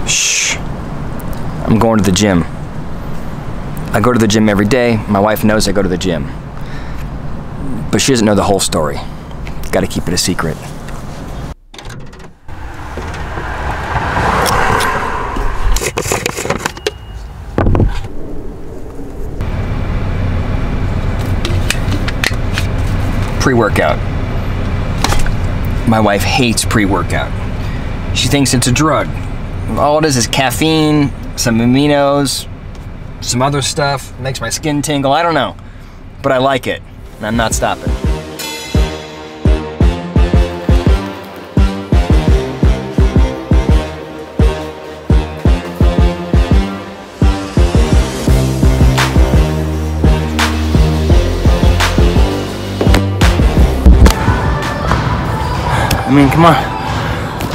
Shh. I'm going to the gym. I go to the gym every day. My wife knows I go to the gym. But she doesn't know the whole story. Gotta keep it a secret. Pre-workout. My wife hates pre-workout. She thinks it's a drug. All it is caffeine, some aminos, some other stuff. Makes my skin tingle, I don't know. But I like it, and I'm not stopping. I mean, come on.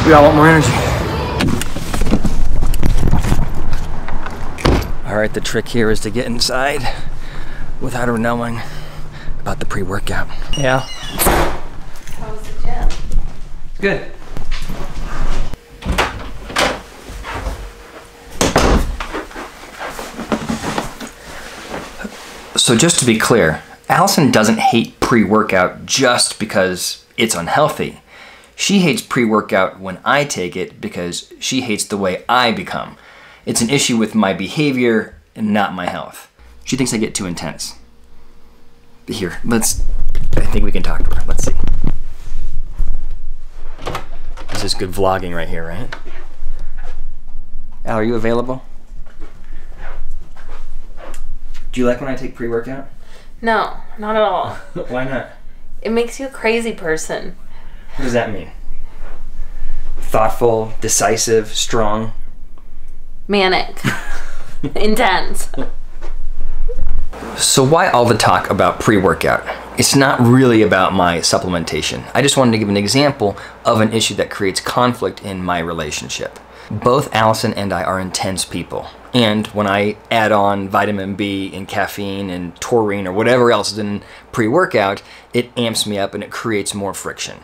We all want more energy. All right, the trick here is to get inside without her knowing about the pre-workout. Yeah. How was the gym? Good. So just to be clear, Allison doesn't hate pre-workout just because it's unhealthy. She hates pre-workout when I take it because she hates the way I become. It's an issue with my behavior and not my health. She thinks I get too intense. Here, I think we can talk to her. Let's see. This is good vlogging right here, right? Al, are you available? Do you like when I take pre-workout? No, not at all. Why not? It makes you a crazy person. What does that mean? Thoughtful, decisive, strong? Manic. Intense. So why all the talk about pre-workout? It's not really about my supplementation. I just wanted to give an example of an issue that creates conflict in my relationship. Both Allison and I are intense people. And when I add on vitamin B and caffeine and taurine or whatever else is in pre-workout, it amps me up and it creates more friction.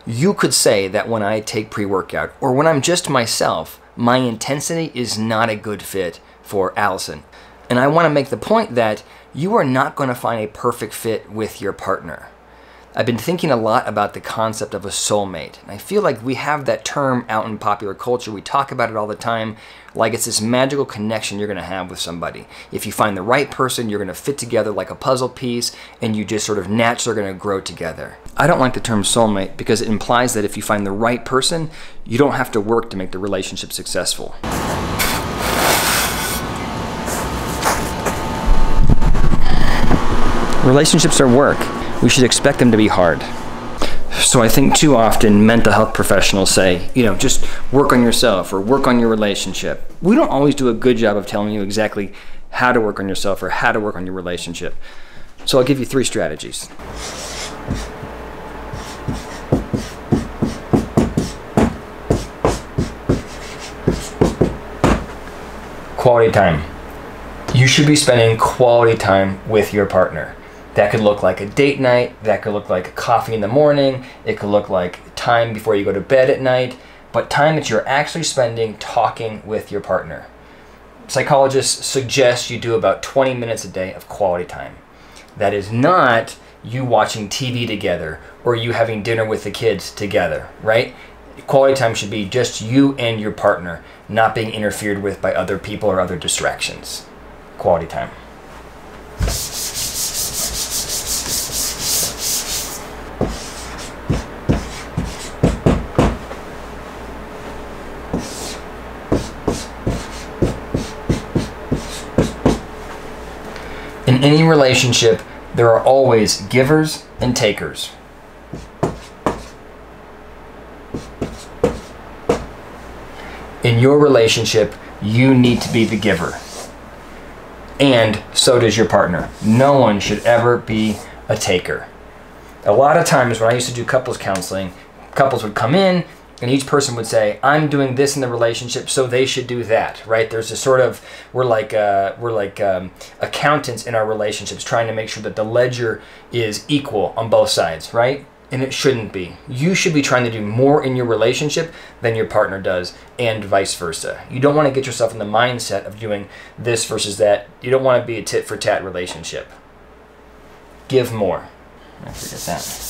You could say that when I take pre-workout or when I'm just myself, my intensity is not a good fit for Allison. And I want to make the point that you are not going to find a perfect fit with your partner. I've been thinking a lot about the concept of a soulmate. And I feel like we have that term out in popular culture. We talk about it all the time, like it's this magical connection you're going to have with somebody. If you find the right person, you're going to fit together like a puzzle piece, and you just sort of naturally are going to grow together. I don't like the term soulmate because it implies that if you find the right person, you don't have to work to make the relationship successful. Relationships are work. We should expect them to be hard. So I think too often mental health professionals say, just work on yourself or work on your relationship. We don't always do a good job of telling you exactly how to work on yourself or how to work on your relationship. So I'll give you 3 strategies. Quality time. You should be spending quality time with your partner. That could look like a date night, that could look like coffee in the morning, it could look like time before you go to bed at night, but time that you're actually spending talking with your partner. Psychologists suggest you do about 20 minutes a day of quality time. That is not you watching TV together or you having dinner with the kids together, right? Quality time should be just you and your partner, not being interfered with by other people or other distractions. Quality time. In any relationship, there are always givers and takers. In your relationship, you need to be the giver. And so does your partner. No one should ever be a taker. A lot of times when I used to do couples counseling, couples would come in and each person would say, I'm doing this in the relationship, so they should do that, right? There's a sort of, we're like accountants in our relationships, trying to make sure that the ledger is equal on both sides, right? And it shouldn't be. You should be trying to do more in your relationship than your partner does, and vice versa. You don't want to get yourself in the mindset of doing this versus that. You don't want to be a tit-for-tat relationship. Give more. I forget that.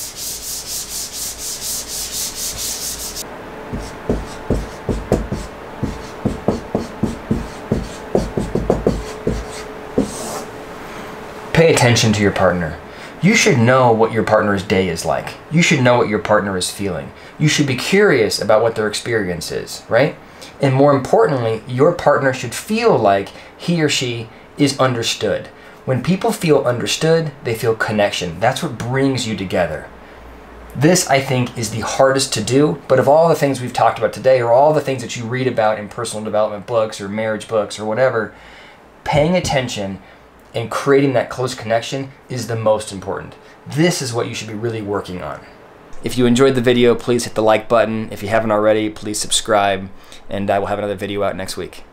Pay attention to your partner. You should know what your partner's day is like. You should know what your partner is feeling. You should be curious about what their experience is, right? And more importantly, your partner should feel like he or she is understood. When people feel understood, they feel connection. That's what brings you together. This, I think, is the hardest to do, but of all the things we've talked about today, or all the things that you read about in personal development books or marriage books or whatever, paying attention and creating that close connection is the most important. This is what you should be really working on. If you enjoyed the video, please hit the like button. If you haven't already, please subscribe, and I will have another video out next week.